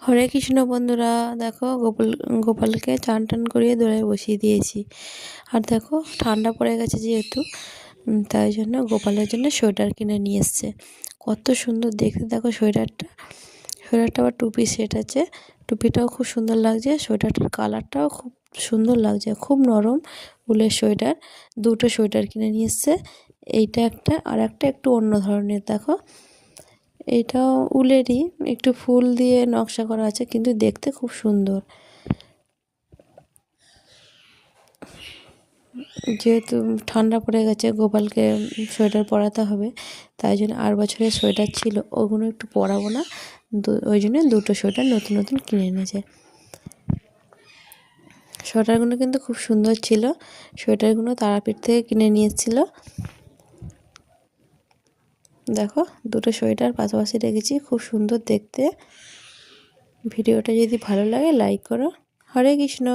হরে কৃষ্ণ বন্ধুরা, দেখো গোপালকে চান টান করিয়ে দোলায় বসিয়ে দিয়েছি। আর দেখো ঠান্ডা পড়ে গেছে যেহেতু, তাই জন্য গোপালের জন্য সোয়েটার কিনে নিয়ে এসছে। কত সুন্দর দেখতে দেখো সোয়েটারটা। আবার টুপি সেট আছে, টুপিটাও খুব সুন্দর লাগছে, সোয়েটারটার কালারটাও খুব সুন্দর লাগছে, খুব নরম উলের সোয়েটার। দুটো সোয়েটার কিনে নিয়ে এসছে, এইটা একটা আর একটা একটু অন্য ধরনের। দেখো এটাও উলেরই, একটু ফুল দিয়ে নকশা করা আছে, কিন্তু দেখতে খুব সুন্দর। যেহেতু ঠান্ডা পড়ে গেছে, গোপালকে সোয়েটার পরাতে হবে, তাই জন্য আর বছরের সোয়েটার ছিল ওগুলো একটু পরাবো না, ওই জন্য দুটো সোয়েটার নতুন নতুন কিনে এনেছে। সোয়েটারগুলো কিন্তু খুব সুন্দর ছিল। সোয়েটারগুলো তারাপীঠ থেকে কিনে নিয়ে এসেছিলো। দেখো দুটো সোয়েটার পাশাপাশি রেখেছি, খুব সুন্দর দেখতে। ভিডিওটা যদি ভালো লাগে লাইক করো। হরে কৃষ্ণ।